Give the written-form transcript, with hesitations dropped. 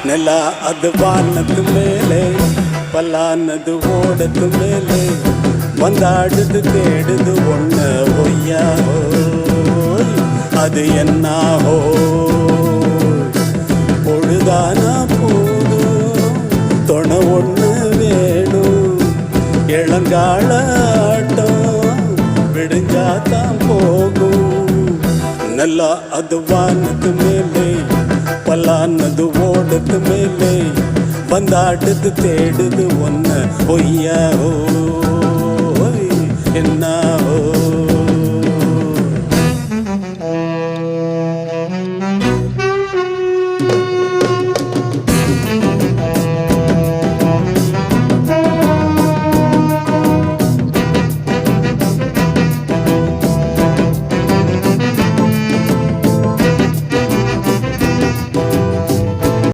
ನೆಲ ಅದು ವಾನದ ಮೇಲೆ பல்லானது ஓடத்து மேலே வந்தாடுது தேடுது ஒன்ன ஒய்யா ஹோய் அது என்ன பொழுதானா போதும் துணை ஒன்று வேணும் இளங்கால ஆட்டம் விடுஞ்சாதான் போகும் நல்லா அது வானத்து மேலே பல்லானது ஓடத்து மேலே வந்தாடுது தேடுது ஒன்ன ஒய்யா ஓய் என்ன